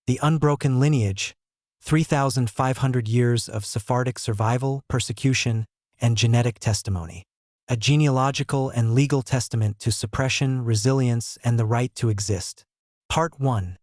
the unbroken lineage, 3,500 years of Sephardic survival, persecution, and genetic testimony. A genealogical and legal testament to suppression, resilience, and the right to exist. Part 1.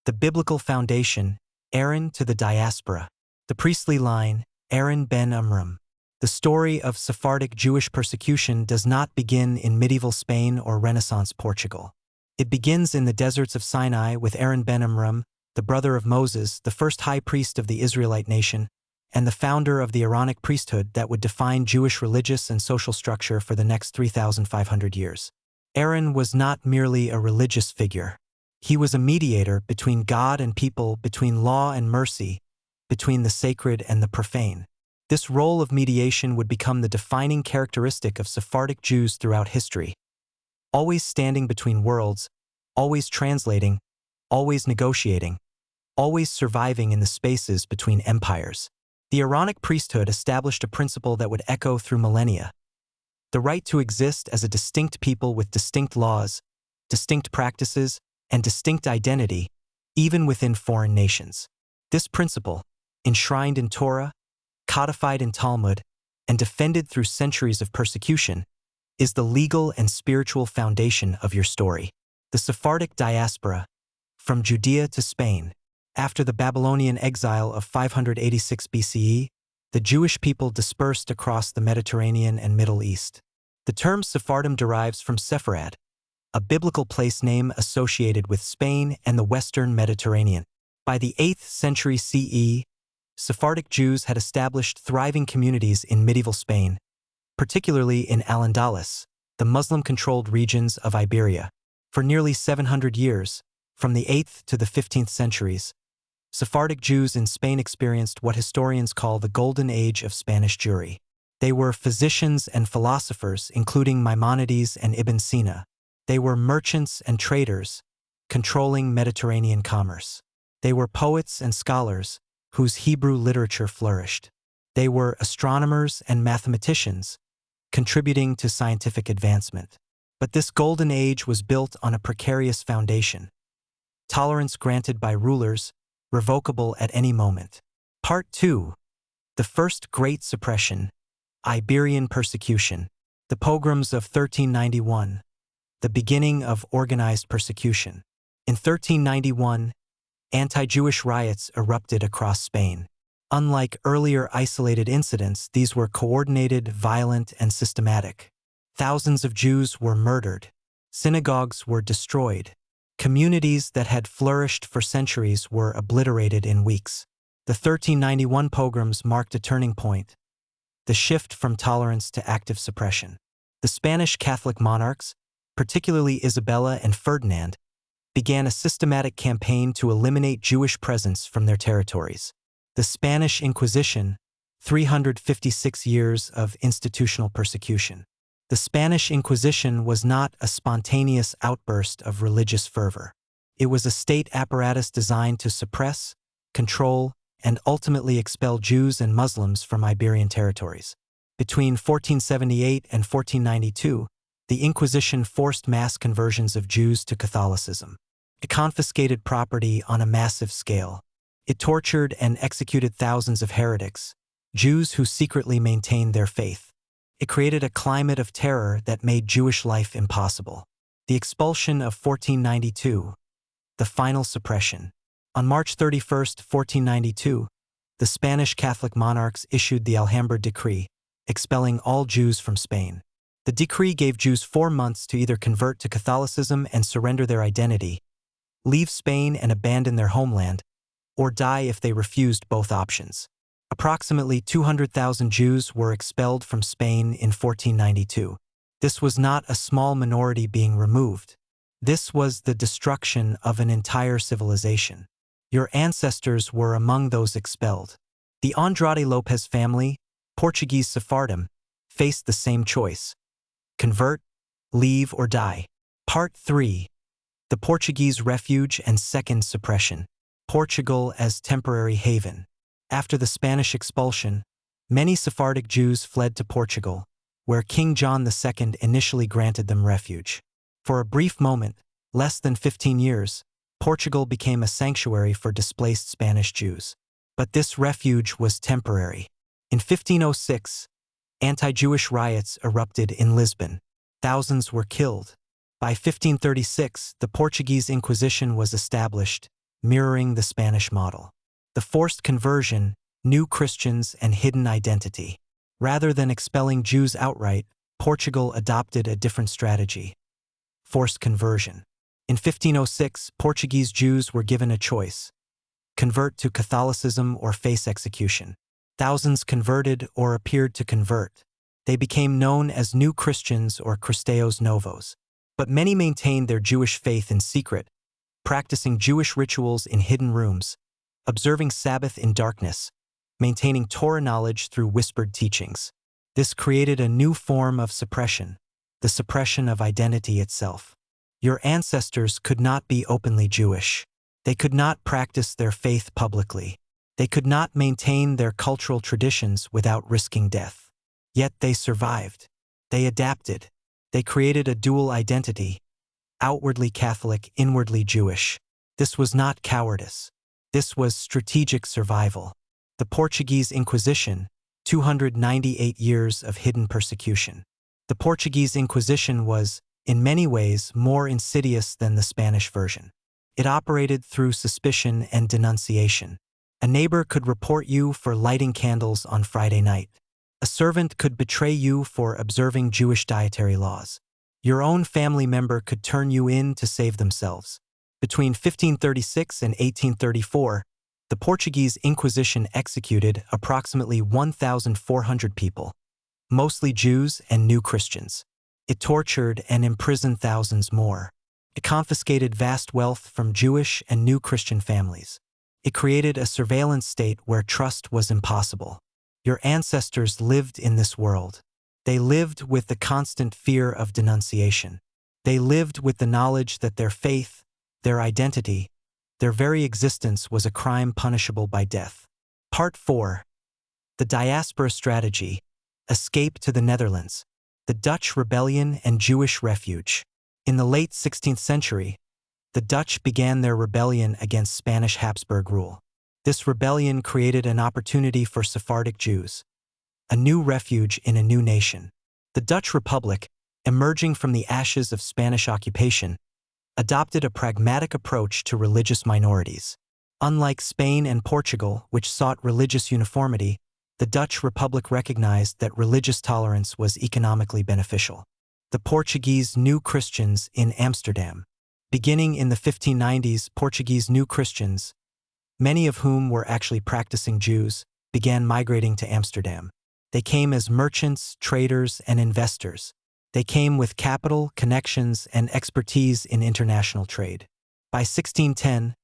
The biblical foundation, Aaron to the diaspora. The priestly line, Aaron ben Amram. The story of Sephardic Jewish persecution does not begin in medieval Spain or Renaissance Portugal. It begins in the deserts of Sinai with Aaron ben Amram, the brother of Moses, the first high priest of the Israelite nation, and the founder of the Aaronic priesthood that would define Jewish religious and social structure for the next 3,500 years. Aaron was not merely a religious figure. He was a mediator between God and people, between law and mercy, between the sacred and the profane. This role of mediation would become the defining characteristic of Sephardic Jews throughout history. Always standing between worlds, always translating, always negotiating, always surviving in the spaces between empires. The Aaronic priesthood established a principle that would echo through millennia: the right to exist as a distinct people with distinct laws, distinct practices, and distinct identity, even within foreign nations. This principle, enshrined in Torah, codified in Talmud, and defended through centuries of persecution, is the legal and spiritual foundation of your story. The Sephardic diaspora, from Judea to Spain. After the Babylonian exile of 586 BCE, the Jewish people dispersed across the Mediterranean and Middle East. The term Sephardim derives from Sepharad, a biblical place name associated with Spain and the Western Mediterranean. By the 8th century CE, Sephardic Jews had established thriving communities in medieval Spain, particularly in Al-Andalus, the Muslim-controlled regions of Iberia. For nearly 700 years, from the 8th to the 15th centuries, Sephardic Jews in Spain experienced what historians call the Golden Age of Spanish Jewry. They were physicians and philosophers, including Maimonides and Ibn Sina. They were merchants and traders, controlling Mediterranean commerce. They were poets and scholars, whose Hebrew literature flourished. They were astronomers and mathematicians, contributing to scientific advancement. But this golden age was built on a precarious foundation: tolerance granted by rulers, revocable at any moment. Part 2. The First Great Suppression, Iberian Persecution. The pogroms of 1391. The beginning of organized persecution. In 1391, anti-Jewish riots erupted across Spain. Unlike earlier isolated incidents, these were coordinated, violent, and systematic. Thousands of Jews were murdered. Synagogues were destroyed. Communities that had flourished for centuries were obliterated in weeks. The 1391 pogroms marked a turning point, the shift from tolerance to active suppression. The Spanish Catholic monarchs, particularly Isabella and Ferdinand, began a systematic campaign to eliminate Jewish presence from their territories. The Spanish Inquisition, 356 years of institutional persecution. The Spanish Inquisition was not a spontaneous outburst of religious fervor. It was a state apparatus designed to suppress, control, and ultimately expel Jews and Muslims from Iberian territories. Between 1478 and 1492, the Inquisition forced mass conversions of Jews to Catholicism. It confiscated property on a massive scale. It tortured and executed thousands of heretics, Jews who secretly maintained their faith. It created a climate of terror that made Jewish life impossible. The expulsion of 1492. The final suppression. On March 31, 1492, the Spanish Catholic monarchs issued the Alhambra Decree, expelling all Jews from Spain. The decree gave Jews 4 months to either convert to Catholicism and surrender their identity, leave Spain and abandon their homeland, or die if they refused both options. Approximately 200,000 Jews were expelled from Spain in 1492. This was not a small minority being removed. This was the destruction of an entire civilization. Your ancestors were among those expelled. The Andrade Lopes family, Portuguese Sephardim, faced the same choice: convert, leave, or die. Part 3. The Portuguese Refuge and Second Suppression. Portugal as temporary haven. After the Spanish expulsion, many Sephardic Jews fled to Portugal, where King John II initially granted them refuge. For a brief moment, less than 15 years, Portugal became a sanctuary for displaced Spanish Jews. But this refuge was temporary. In 1506, anti-Jewish riots erupted in Lisbon. Thousands were killed. By 1536, the Portuguese Inquisition was established, mirroring the Spanish model. The forced conversion, new Christians, and hidden identity. Rather than expelling Jews outright, Portugal adopted a different strategy: forced conversion. In 1506, Portuguese Jews were given a choice: convert to Catholicism or face execution. Thousands converted or appeared to convert. They became known as New Christians or Cristãos Novos. But many maintained their Jewish faith in secret, practicing Jewish rituals in hidden rooms, observing Sabbath in darkness, maintaining Torah knowledge through whispered teachings. This created a new form of suppression, the suppression of identity itself. Your ancestors could not be openly Jewish. They could not practice their faith publicly. They could not maintain their cultural traditions without risking death. Yet they survived. They adapted. They created a dual identity: outwardly Catholic, inwardly Jewish. This was not cowardice. This was strategic survival. The Portuguese Inquisition, 298 years of hidden persecution. The Portuguese Inquisition was, in many ways, more insidious than the Spanish version. It operated through suspicion and denunciation. A neighbor could report you for lighting candles on Friday night. A servant could betray you for observing Jewish dietary laws. Your own family member could turn you in to save themselves. Between 1536 and 1834, the Portuguese Inquisition executed approximately 1,400 people, mostly Jews and new Christians. It tortured and imprisoned thousands more. It confiscated vast wealth from Jewish and new Christian families. It created a surveillance state where trust was impossible. Your ancestors lived in this world. They lived with the constant fear of denunciation. They lived with the knowledge that their faith, their identity, their very existence was a crime punishable by death. Part 4. The Diaspora Strategy. Escape to the Netherlands. The Dutch Rebellion and Jewish Refuge. In the late 16th century, the Dutch began their rebellion against Spanish Habsburg rule. This rebellion created an opportunity for Sephardic Jews, a new refuge in a new nation. The Dutch Republic, emerging from the ashes of Spanish occupation, adopted a pragmatic approach to religious minorities. Unlike Spain and Portugal, which sought religious uniformity, the Dutch Republic recognized that religious tolerance was economically beneficial. The Portuguese New Christians in Amsterdam. Beginning in the 1590s, Portuguese New Christians, many of whom were actually practicing Jews, began migrating to Amsterdam. They came as merchants, traders, and investors. They came with capital, connections, and expertise in international trade. By 1610,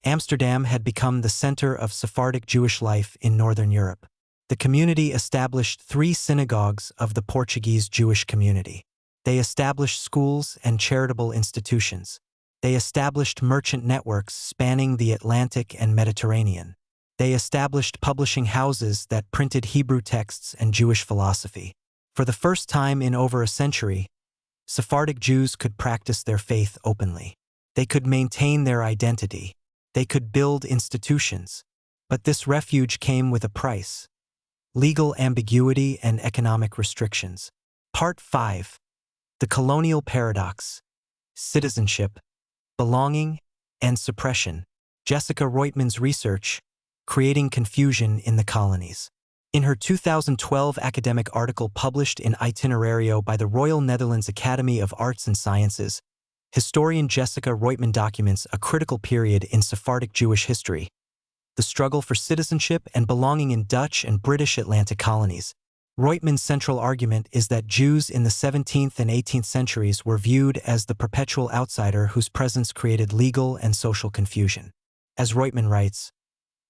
Amsterdam had become the center of Sephardic Jewish life in Northern Europe. The community established 3 synagogues of the Portuguese Jewish community. They established schools and charitable institutions. They established merchant networks spanning the Atlantic and Mediterranean. They established publishing houses that printed Hebrew texts and Jewish philosophy. For the first time in over a century, Sephardic Jews could practice their faith openly. They could maintain their identity. They could build institutions. But this refuge came with a price: legal ambiguity and economic restrictions. Part 5. The Colonial Paradox. Citizenship, belonging, and suppression. Jessica Reuteman's research, Creating Confusion in the Colonies. In her 2012 academic article published in Itinerario by the Royal Netherlands Academy of Arts and Sciences, historian Jessica Reuteman documents a critical period in Sephardic Jewish history: the struggle for citizenship and belonging in Dutch and British Atlantic colonies. Reuteman's central argument is that Jews in the 17th and 18th centuries were viewed as the perpetual outsider whose presence created legal and social confusion. As Reuteman writes,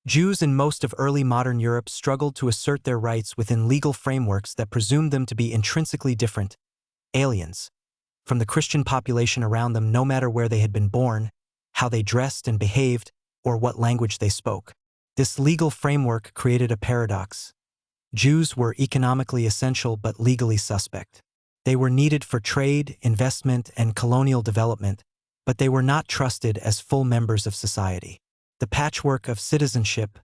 Jews in most of early modern Europe struggled to assert their rights within legal frameworks that presumed them to be intrinsically different, aliens, from the Christian population around them, no matter where they had been born, how they dressed and behaved, or what language they spoke. This legal framework created a paradox. Jews were economically essential but legally suspect. They were needed for trade, investment, and colonial development, but they were not trusted as full members of society. The patchwork of citizenship,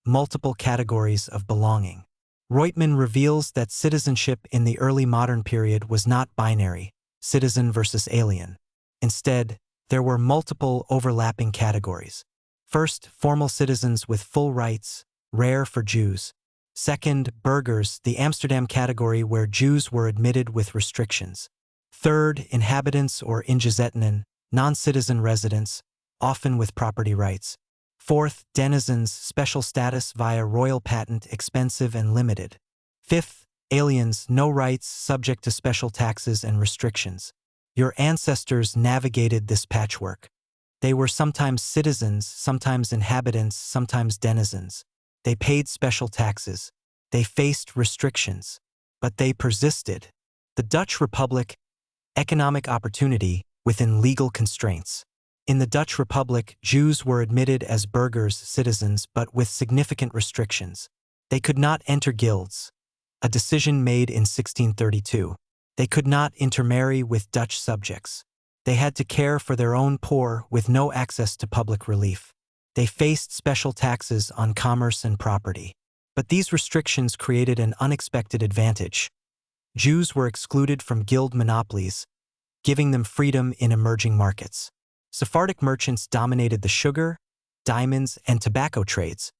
multiple categories of belonging. Reutemann reveals that citizenship in the early modern period was not binary, citizen versus alien. Instead, there were multiple overlapping categories. First, formal citizens with full rights, rare for Jews. Second, burghers, the Amsterdam category where Jews were admitted with restrictions. Third, inhabitants or ingezettenen, non-citizen residents, often with property rights. Fourth, denizens, special status via royal patent, expensive and limited. Fifth, aliens, no rights, subject to special taxes and restrictions. Your ancestors navigated this patchwork. They were sometimes citizens, sometimes inhabitants, sometimes denizens. They paid special taxes. They faced restrictions. But they persisted. The Dutch Republic, economic opportunity within legal constraints. In the Dutch Republic, Jews were admitted as burghers, citizens, but with significant restrictions. They could not enter guilds, a decision made in 1632. They could not intermarry with Dutch subjects. They had to care for their own poor with no access to public relief. They faced special taxes on commerce and property. But these restrictions created an unexpected advantage. Jews were excluded from guild monopolies, giving them freedom in emerging markets. Sephardic merchants dominated the sugar, diamonds, and tobacco trades,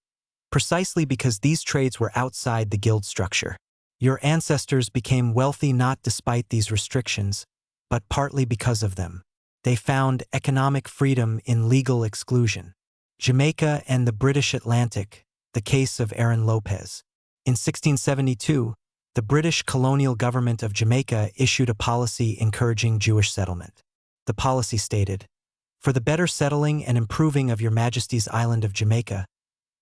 precisely because these trades were outside the guild structure. Your ancestors became wealthy not despite these restrictions, but partly because of them. They found economic freedom in legal exclusion. Jamaica and the British Atlantic, the case of Aaron Lopes. In 1672, the British colonial government of Jamaica issued a policy encouraging Jewish settlement. The policy stated, "For the better settling and improving of your Majesty's island of Jamaica,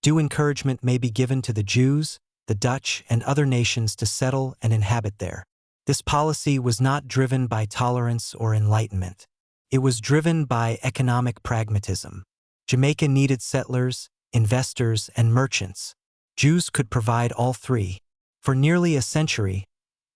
due encouragement may be given to the Jews, the Dutch, and other nations to settle and inhabit there." This policy was not driven by tolerance or enlightenment. It was driven by economic pragmatism. Jamaica needed settlers, investors, and merchants. Jews could provide all three. For nearly a century,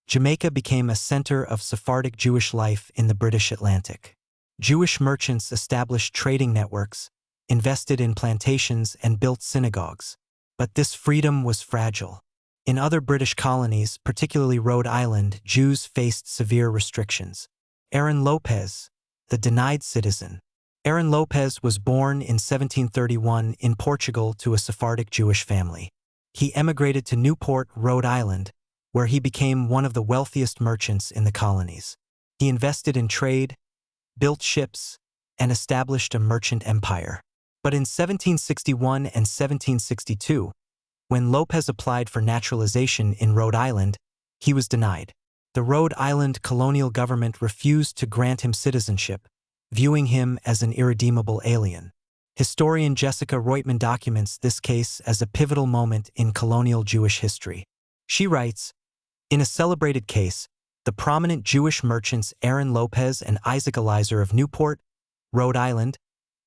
Jamaica became a center of Sephardic Jewish life in the British Atlantic. Jewish merchants established trading networks, invested in plantations, and built synagogues. But this freedom was fragile. In other British colonies, particularly Rhode Island, Jews faced severe restrictions. Aaron Lopes, the denied citizen. Aaron Lopes was born in 1731 in Portugal to a Sephardic Jewish family. He emigrated to Newport, Rhode Island, where he became one of the wealthiest merchants in the colonies. He invested in trade, built ships, and established a merchant empire. But in 1761 and 1762, when Lopes applied for naturalization in Rhode Island, he was denied. The Rhode Island colonial government refused to grant him citizenship, viewing him as an irredeemable alien. Historian Jessica Reutemann documents this case as a pivotal moment in colonial Jewish history. She writes, "In a celebrated case, the prominent Jewish merchants Aaron Lopes and Isaac Eliezer of Newport, Rhode Island,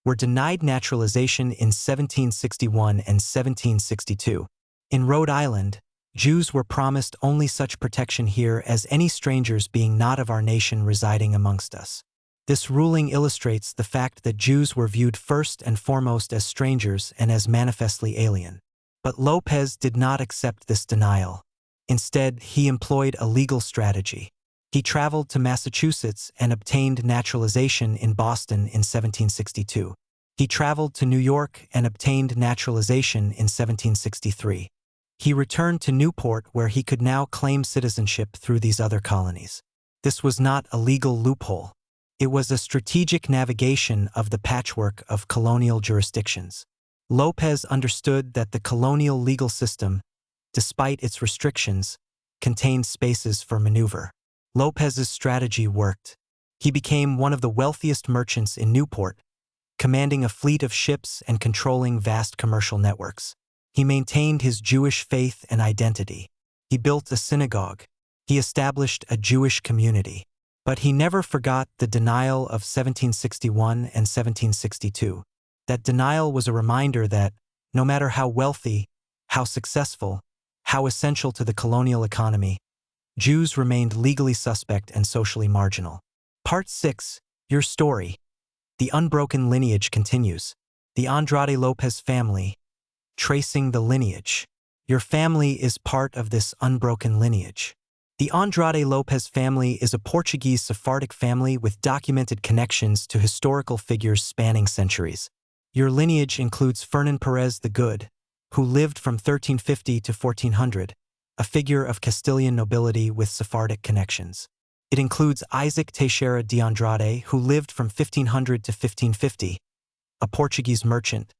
were denied naturalization in 1761 and 1762. In Rhode Island, Jews were promised only such protection here as any strangers being not of our nation residing amongst us. This ruling illustrates the fact that Jews were viewed first and foremost as strangers and as manifestly alien. But Lopes did not accept this denial. Instead, he employed a legal strategy. He traveled to Massachusetts and obtained naturalization in Boston in 1762. He traveled to New York and obtained naturalization in 1763. He returned to Newport where he could now claim citizenship through these other colonies. This was not a legal loophole. It was a strategic navigation of the patchwork of colonial jurisdictions. Lopes understood that the colonial legal system, despite its restrictions, contained spaces for maneuver. Lopes's strategy worked. He became one of the wealthiest merchants in Newport, commanding a fleet of ships and controlling vast commercial networks. He maintained his Jewish faith and identity. He built a synagogue. He established a Jewish community. But he never forgot the denial of 1761 and 1762. That denial was a reminder that, no matter how wealthy, how successful, how essential to the colonial economy, Jews remained legally suspect and socially marginal. Part 6. Your story. The unbroken lineage continues. The Andrade Lopes family, tracing the lineage. Your family is part of this unbroken lineage. The Andrade Lopes family is a Portuguese Sephardic family with documented connections to historical figures spanning centuries. Your lineage includes Fernán Pérez the Good, who lived from 1350 to 1400, a figure of Castilian nobility with Sephardic connections. It includes Isaac Teixeira de Andrade, who lived from 1500 to 1550, a Portuguese merchant,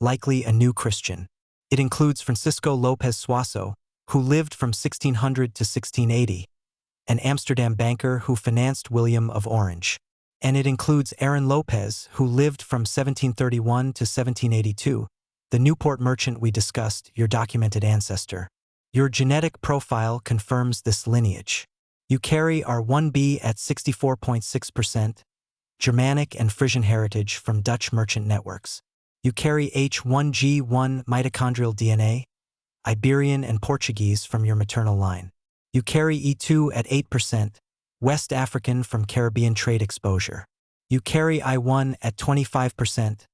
likely a new Christian. It includes Francisco Lopes Suasso, who lived from 1600 to 1680, an Amsterdam banker who financed William of Orange. And it includes Aaron Lopes, who lived from 1731 to 1782, the Newport merchant we discussed, your documented ancestor. Your genetic profile confirms this lineage. You carry R1b at 64.6%, Germanic and Frisian heritage from Dutch merchant networks. You carry H1G1 mitochondrial DNA, Iberian and Portuguese from your maternal line. You carry E2 at 8%, West African from Caribbean trade exposure. You carry I1 at 25%,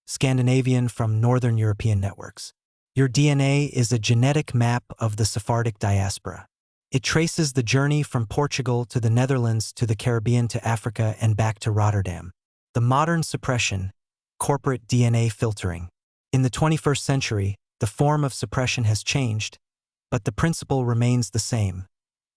Scandinavian from Northern European networks. Your DNA is a genetic map of the Sephardic diaspora. It traces the journey from Portugal to the Netherlands to the Caribbean to Africa and back to Rotterdam. The modern suppression, corporate DNA filtering. In the 21st century, the form of suppression has changed, but the principle remains the same: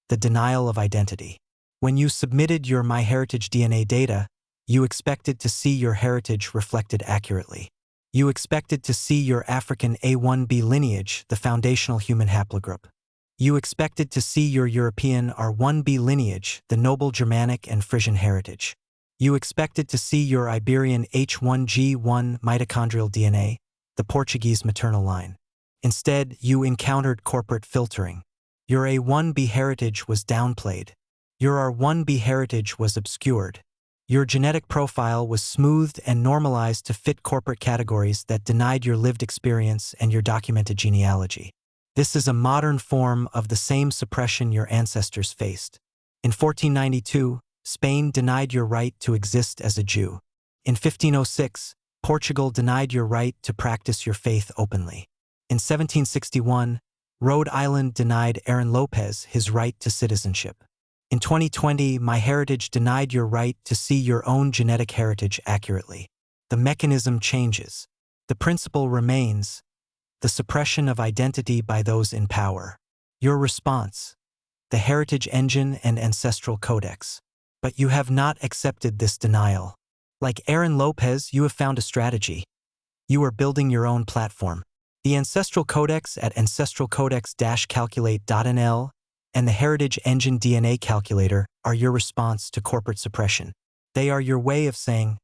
the denial of identity. When you submitted your MyHeritage DNA data, you expected to see your heritage reflected accurately. You expected to see your African A1b lineage, the foundational human haplogroup. You expected to see your European R1b lineage, the noble Germanic and Frisian heritage. You expected to see your Iberian H1G1 mitochondrial DNA, the Portuguese maternal line. Instead, you encountered corporate filtering. Your A1b heritage was downplayed. Your R1b heritage was obscured. Your genetic profile was smoothed and normalized to fit corporate categories that denied your lived experience and your documented genealogy. This is a modern form of the same suppression your ancestors faced. In 1492, Spain denied your right to exist as a Jew. In 1506, Portugal denied your right to practice your faith openly. In 1761, Rhode Island denied Aaron Lopes his right to citizenship. In 2020, MyHeritage denied your right to see your own genetic heritage accurately. The mechanism changes. The principle remains: the suppression of identity by those in power. Your response: the heritage engine and ancestral codex. But you have not accepted this denial. Like Aaron Lopes, you have found a strategy. You are building your own platform. The Ancestral Codex at ancestralcodex-calculate.nl and the Heritage Engine DNA Calculator are your response to corporate suppression. They are your way of saying,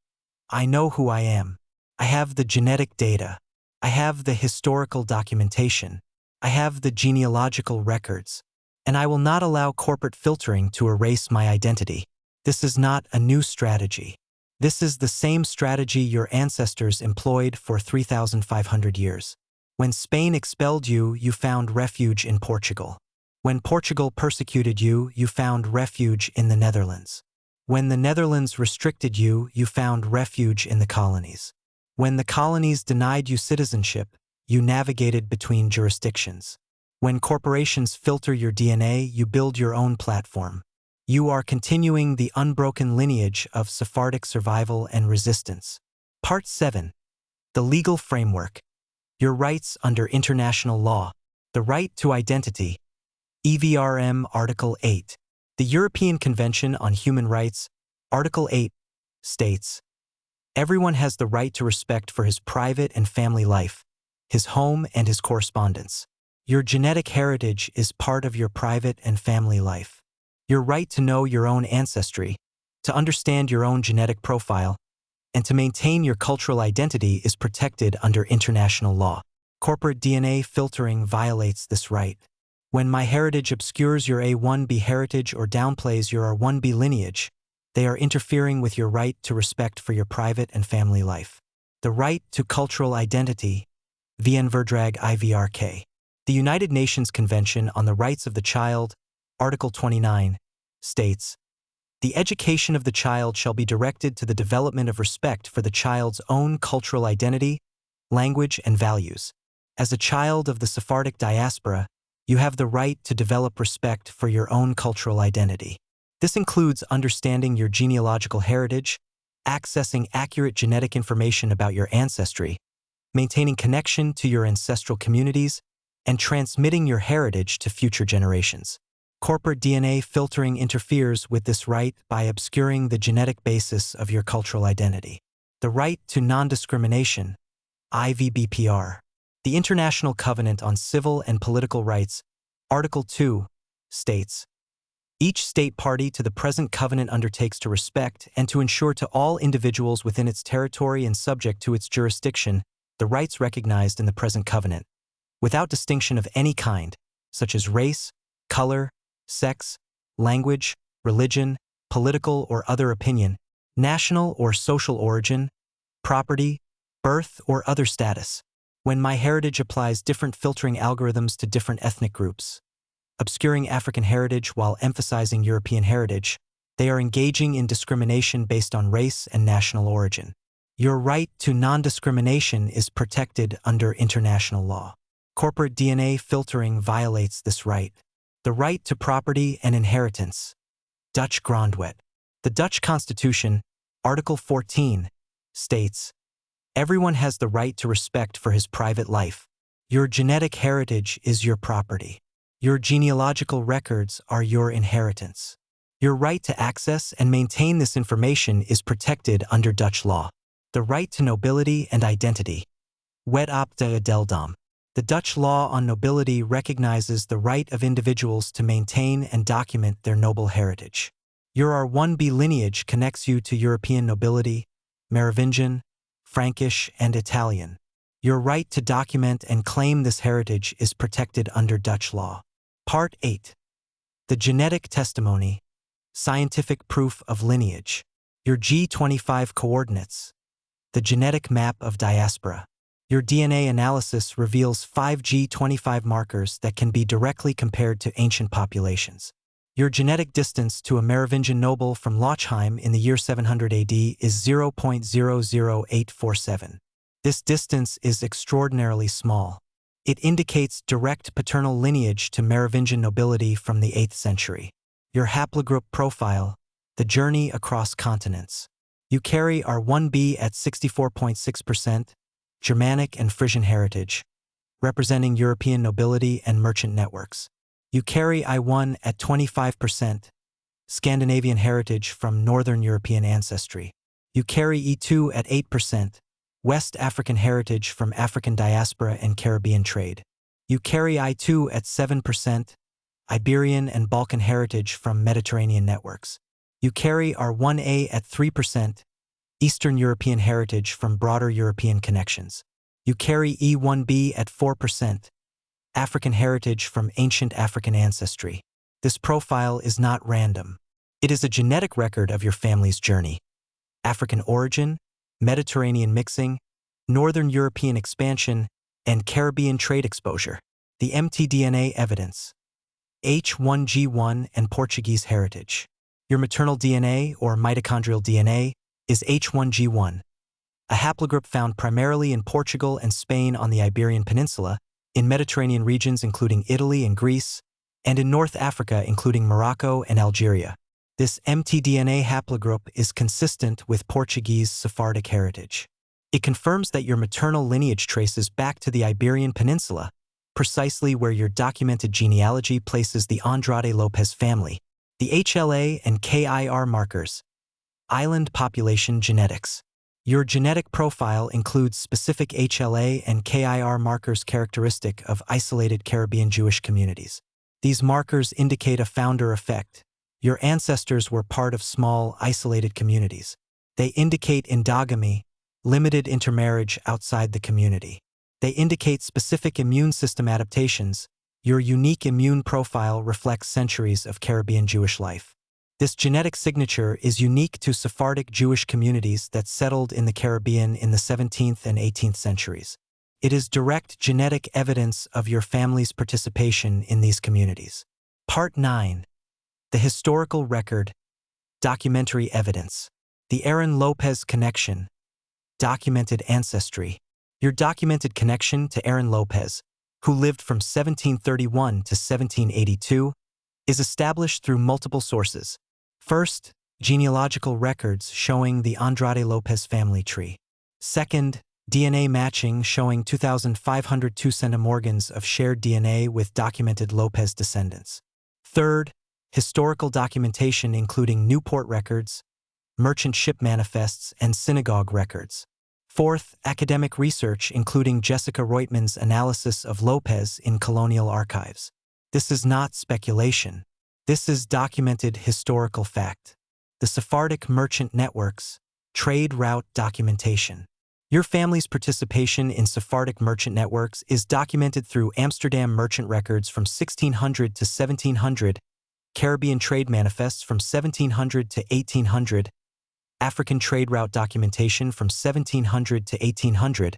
I know who I am. I have the genetic data. I have the historical documentation. I have the genealogical records. And I will not allow corporate filtering to erase my identity. This is not a new strategy. This is the same strategy your ancestors employed for 3,500 years. When Spain expelled you, you found refuge in Portugal. When Portugal persecuted you, you found refuge in the Netherlands. When the Netherlands restricted you, you found refuge in the colonies. When the colonies denied you citizenship, you navigated between jurisdictions. When corporations filter your DNA, you build your own platform. You are continuing the unbroken lineage of Sephardic survival and resistance. Part 7. The Legal Framework. Your rights under international law. The right to identity. EVRM Article 8. The European Convention on Human Rights, Article 8, states, everyone has the right to respect for his private and family life, his home and his correspondence. Your genetic heritage is part of your private and family life. Your right to know your own ancestry, to understand your own genetic profile, and to maintain your cultural identity is protected under international law. Corporate DNA filtering violates this right. When MyHeritage obscures your A1b heritage or downplays your R1b lineage, they are interfering with your right to respect for your private and family life. The right to cultural identity, VN-Verdrag IVRK. The United Nations Convention on the Rights of the Child, Article 29, states, The education of the child shall be directed to the development of respect for the child's own cultural identity, language, and values. As a child of the Sephardic diaspora, you have the right to develop respect for your own cultural identity. This includes understanding your genealogical heritage, accessing accurate genetic information about your ancestry, maintaining connection to your ancestral communities, and transmitting your heritage to future generations. Corporate DNA filtering interferes with this right by obscuring the genetic basis of your cultural identity. The right to non-discrimination, IVBPR. The International Covenant on Civil and Political Rights, Article 2, states, each state party to the present covenant undertakes to respect and to ensure to all individuals within its territory and subject to its jurisdiction the rights recognized in the present covenant, without distinction of any kind, such as race, color, sex, language, religion, political or other opinion, national or social origin, property, birth, or other status. When MyHeritage applies different filtering algorithms to different ethnic groups, obscuring African heritage while emphasizing European heritage, they are engaging in discrimination based on race and national origin. Your right to non-discrimination is protected under international law. Corporate DNA filtering violates this right. The right to property and inheritance. Dutch grondwet. The Dutch Constitution, Article 14, states, everyone has the right to respect for his private life. Your genetic heritage is your property. Your genealogical records are your inheritance. Your right to access and maintain this information is protected under Dutch law. The right to nobility and identity. Wet op de adeldom. The Dutch law on nobility recognizes the right of individuals to maintain and document their noble heritage. Your R1b lineage connects you to European nobility, Merovingian, Frankish, and Italian. Your right to document and claim this heritage is protected under Dutch law. Part 8. The genetic testimony, scientific proof of lineage. Your G25 coordinates. The genetic map of diaspora. Your DNA analysis reveals 5 G25 markers that can be directly compared to ancient populations. Your genetic distance to a Merovingian noble from Lochheim in the year 700 AD is 0.00847. This distance is extraordinarily small. It indicates direct paternal lineage to Merovingian nobility from the 8th century. Your haplogroup profile, the journey across continents. You carry R1b at 64.6%, Germanic and Frisian heritage, representing European nobility and merchant networks. You carry I1 at 25%, Scandinavian heritage from Northern European ancestry. You carry E2 at 8%, West African heritage from African diaspora and Caribbean trade. You carry I2 at 7%, Iberian and Balkan heritage from Mediterranean networks. You carry R1A at 3%, Eastern European heritage from broader European connections. You carry E1B at 4%, African heritage from ancient African ancestry. This profile is not random. It is a genetic record of your family's journey. African origin, Mediterranean mixing, Northern European expansion, and Caribbean trade exposure. The mtDNA evidence. H1G1 and Portuguese heritage. Your maternal DNA or mitochondrial DNA is H1G1, a haplogroup found primarily in Portugal and Spain on the Iberian Peninsula, in Mediterranean regions including Italy and Greece, and in North Africa including Morocco and Algeria. This mtDNA haplogroup is consistent with Portuguese Sephardic heritage. It confirms that your maternal lineage traces back to the Iberian Peninsula, precisely where your documented genealogy places the Andrade Lopes family. The HLA and KIR markers. Island population genetics. Your genetic profile includes specific HLA and KIR markers characteristic of isolated Caribbean Jewish communities. These markers indicate a founder effect. Your ancestors were part of small, isolated communities. They indicate endogamy, limited intermarriage outside the community. They indicate specific immune system adaptations. Your unique immune profile reflects centuries of Caribbean Jewish life. This genetic signature is unique to Sephardic Jewish communities that settled in the Caribbean in the 17th and 18th centuries. It is direct genetic evidence of your family's participation in these communities. Part 9. The historical record, Documentary evidence. The Aaron Lopes connection. Documented ancestry. Your documented connection to Aaron Lopes, who lived from 1731 to 1782, is established through multiple sources. First, genealogical records showing the Andrade Lopes family tree. Second, DNA matching showing 2,502 centimorgans of shared DNA with documented Lopes descendants. Third, historical documentation including Newport records, merchant ship manifests, and synagogue records. Fourth, academic research including Jessica Reuteman's analysis of Lopes in colonial archives. This is not speculation. This is documented historical fact. The Sephardic merchant networks, trade route documentation. Your family's participation in Sephardic merchant networks is documented through Amsterdam merchant records from 1600 to 1700, Caribbean trade manifests from 1700 to 1800, African trade route documentation from 1700 to 1800,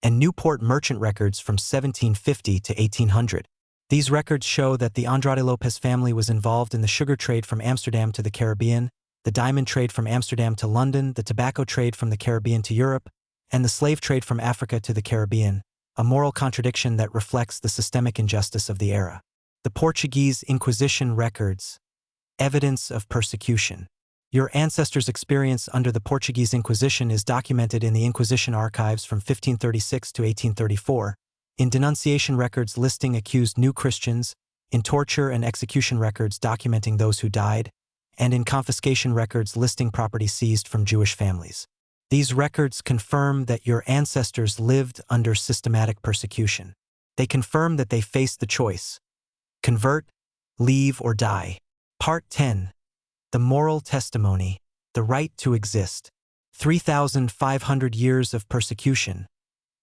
and Newport merchant records from 1750 to 1800. These records show that the Andrade Lopes family was involved in the sugar trade from Amsterdam to the Caribbean, the diamond trade from Amsterdam to London, the tobacco trade from the Caribbean to Europe, and the slave trade from Africa to the Caribbean, a moral contradiction that reflects the systemic injustice of the era. The Portuguese Inquisition records. Evidence of persecution. Your ancestors' experience under the Portuguese Inquisition is documented in the Inquisition archives from 1536 to 1834, in denunciation records listing accused New Christians, in torture and execution records documenting those who died, and in confiscation records listing property seized from Jewish families. These records confirm that your ancestors lived under systematic persecution. They confirm that they faced the choice: convert, leave, or die. Part 10. The moral testimony, the right to exist. 3,500 years of persecution,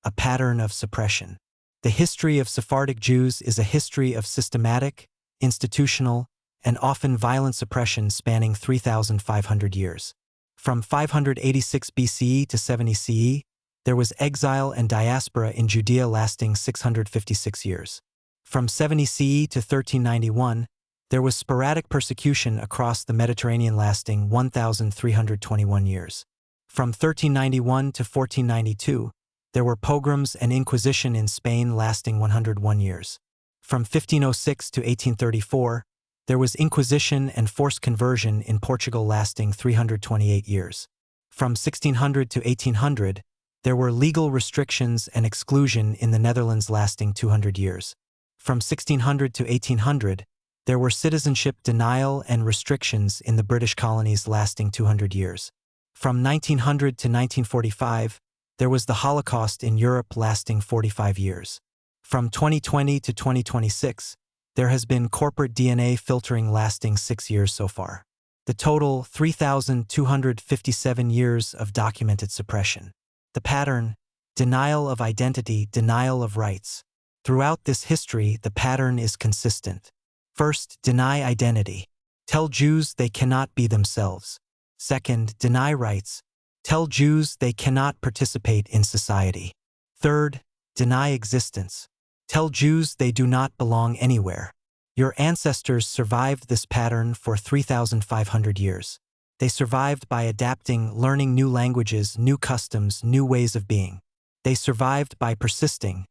a pattern of suppression. The history of Sephardic Jews is a history of systematic, institutional, and often violent suppression spanning 3,500 years. From 586 BCE to 70 CE, there was exile and diaspora in Judea lasting 656 years. From 70 CE to 1391, there was sporadic persecution across the Mediterranean lasting 1,321 years. From 1391 to 1492, there were pogroms and inquisition in Spain lasting 101 years. From 1506 to 1834, there was inquisition and forced conversion in Portugal lasting 328 years. From 1600 to 1800, there were legal restrictions and exclusion in the Netherlands lasting 200 years. From 1600 to 1800, there were citizenship denial and restrictions in the British colonies lasting 200 years. From 1900 to 1945, there was the Holocaust in Europe lasting 45 years. From 2020 to 2026, there has been corporate DNA filtering lasting 6 years so far. The total 3,257 years of documented suppression. The pattern: denial of identity, denial of rights. Throughout this history, the pattern is consistent. First, deny identity. Tell Jews they cannot be themselves. Second, deny rights. Tell Jews they cannot participate in society. Third, deny existence. Tell Jews they do not belong anywhere. Your ancestors survived this pattern for 3,500 years. They survived by adapting, learning new languages, new customs, new ways of being. They survived by persisting,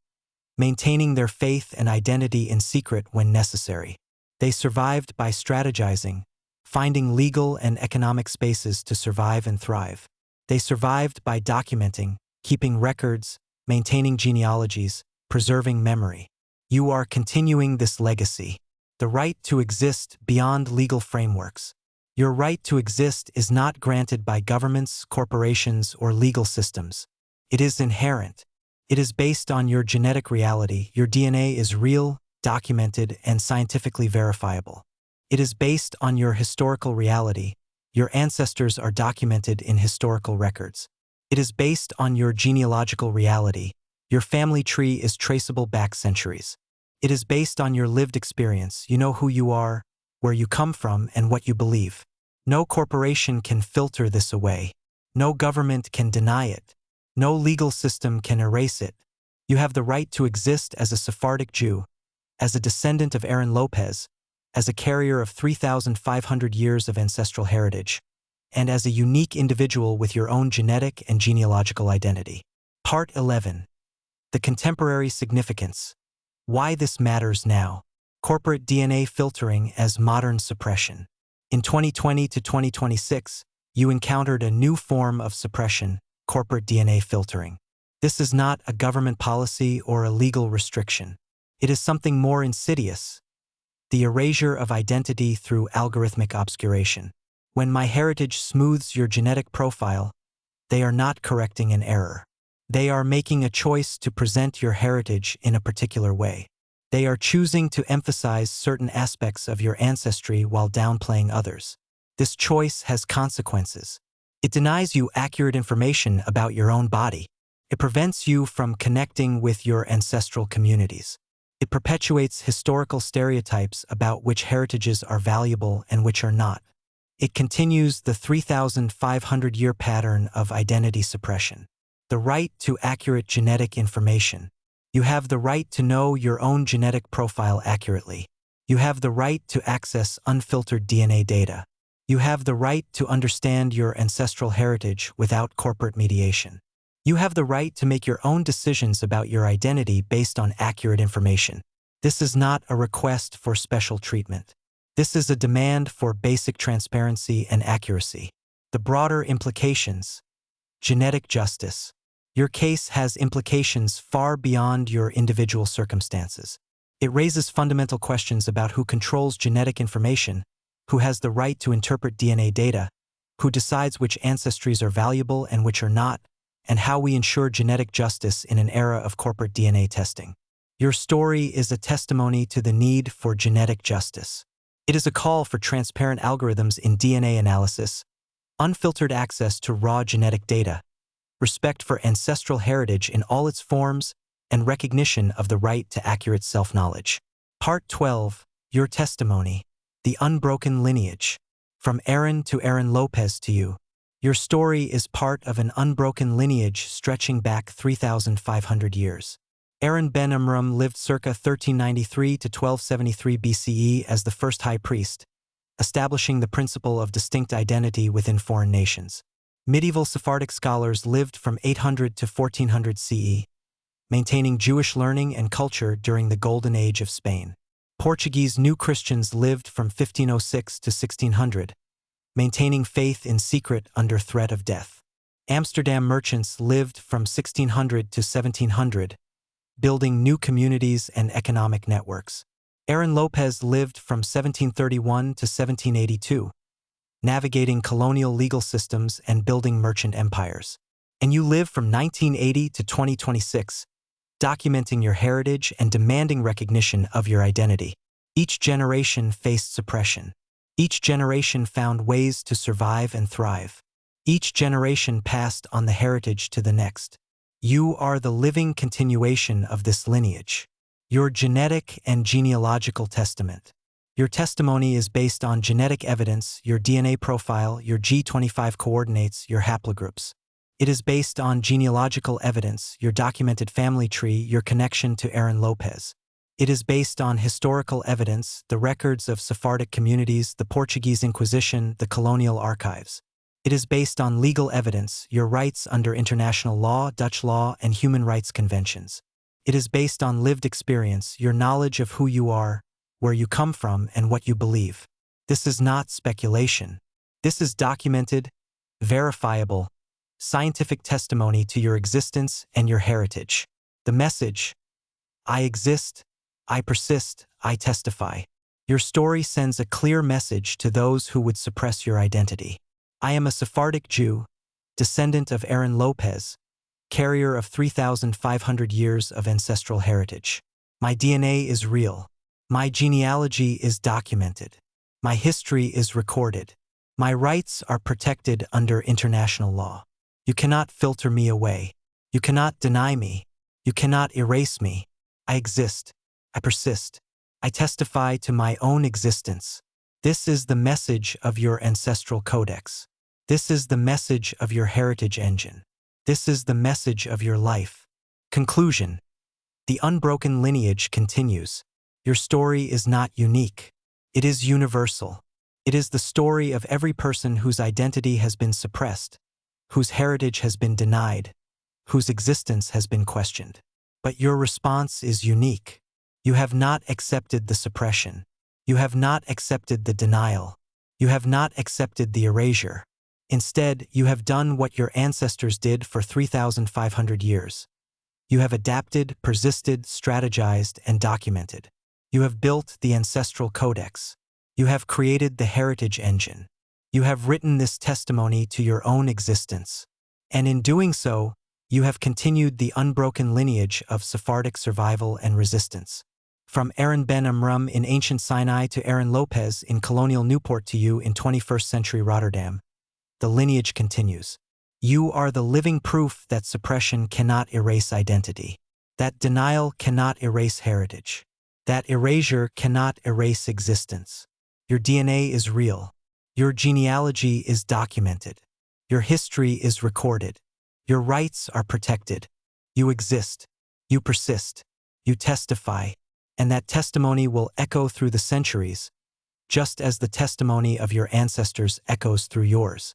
maintaining their faith and identity in secret when necessary. They survived by strategizing, finding legal and economic spaces to survive and thrive. They survived by documenting, keeping records, maintaining genealogies, preserving memory. You are continuing this legacy. The right to exist beyond legal frameworks. Your right to exist is not granted by governments, corporations, or legal systems. It is inherent. It is based on your genetic reality. Your DNA is real, documented, and scientifically verifiable. It is based on your historical reality. Your ancestors are documented in historical records. It is based on your genealogical reality. Your family tree is traceable back centuries. It is based on your lived experience. You know who you are, where you come from, and what you believe. No corporation can filter this away. No government can deny it. No legal system can erase it. You have the right to exist as a Sephardic Jew, as a descendant of Aaron Lopes, as a carrier of 3,500 years of ancestral heritage, and as a unique individual with your own genetic and genealogical identity. Part 11. The contemporary significance. Why this matters now. Corporate DNA filtering as modern suppression. In 2020 to 2026, you encountered a new form of suppression, corporate DNA filtering. This is not a government policy or a legal restriction. It is something more insidious, the erasure of identity through algorithmic obscuration. When MyHeritage smooths your genetic profile, they are not correcting an error. They are making a choice to present your heritage in a particular way. They are choosing to emphasize certain aspects of your ancestry while downplaying others. This choice has consequences. It denies you accurate information about your own body. It prevents you from connecting with your ancestral communities. It perpetuates historical stereotypes about which heritages are valuable and which are not. It continues the 3,500-year pattern of identity suppression. The right to accurate genetic information. You have the right to know your own genetic profile accurately. You have the right to access unfiltered DNA data. You have the right to understand your ancestral heritage without corporate mediation. You have the right to make your own decisions about your identity based on accurate information. This is not a request for special treatment. This is a demand for basic transparency and accuracy. The broader implications. Genetic justice. Your case has implications far beyond your individual circumstances. It raises fundamental questions about who controls genetic information, who has the right to interpret DNA data, who decides which ancestries are valuable and which are not, and how we ensure genetic justice in an era of corporate DNA testing. Your story is a testimony to the need for genetic justice. It is a call for transparent algorithms in DNA analysis, unfiltered access to raw genetic data, respect for ancestral heritage in all its forms, and recognition of the right to accurate self-knowledge. Part 12. Your testimony. The unbroken lineage. From Aaron to Aaron Lopes to you. Your story is part of an unbroken lineage stretching back 3,500 years. Aaron ben Amram lived circa 1393 to 1273 BCE as the first high priest, establishing the principle of distinct identity within foreign nations. Medieval Sephardic scholars lived from 800 to 1400 CE, maintaining Jewish learning and culture during the Golden Age of Spain. Portuguese New Christians lived from 1506 to 1600, maintaining faith in secret under threat of death. Amsterdam merchants lived from 1600 to 1700, building new communities and economic networks. Aaron Lopes lived from 1731 to 1782, navigating colonial legal systems and building merchant empires. And you live from 1980 to 2026, documenting your heritage and demanding recognition of your identity. Each generation faced suppression. Each generation found ways to survive and thrive. Each generation passed on the heritage to the next. You are the living continuation of this lineage. Your genetic and genealogical testament. Your testimony is based on genetic evidence, your DNA profile, your G25 coordinates, your haplogroups. It is based on genealogical evidence, your documented family tree, your connection to Aaron Lopes. It is based on historical evidence, the records of Sephardic communities, the Portuguese Inquisition, the colonial archives. It is based on legal evidence, your rights under international law, Dutch law, and human rights conventions. It is based on lived experience, your knowledge of who you are, where you come from, and what you believe. This is not speculation. This is documented, verifiable, scientific testimony to your existence and your heritage. The message: I exist, I persist, I testify. Your story sends a clear message to those who would suppress your identity. I am a Sephardic Jew, descendant of Aaron Lopes, carrier of 3,500 years of ancestral heritage. My DNA is real. My genealogy is documented. My history is recorded. My rights are protected under international law. You cannot filter me away. You cannot deny me. You cannot erase me. I exist. I persist. I testify to my own existence. This is the message of your ancestral codex. This is the message of your heritage engine. This is the message of your life. Conclusion. The unbroken lineage continues. Your story is not unique. It is universal. It is the story of every person whose identity has been suppressed, whose heritage has been denied, whose existence has been questioned. But your response is unique. You have not accepted the suppression. You have not accepted the denial. You have not accepted the erasure. Instead, you have done what your ancestors did for 3,500 years. You have adapted, persisted, strategized, and documented. You have built the ancestral codex. You have created the heritage engine. You have written this testimony to your own existence. And in doing so, you have continued the unbroken lineage of Sephardic survival and resistance. From Aaron ben Amram in ancient Sinai to Aaron Lopes in colonial Newport to you in 21st century Rotterdam, the lineage continues. You are the living proof that suppression cannot erase identity, that denial cannot erase heritage, that erasure cannot erase existence. Your DNA is real. Your genealogy is documented. Your history is recorded. Your rights are protected. You exist. You persist. You testify. And that testimony will echo through the centuries, just as the testimony of your ancestors echoes through yours.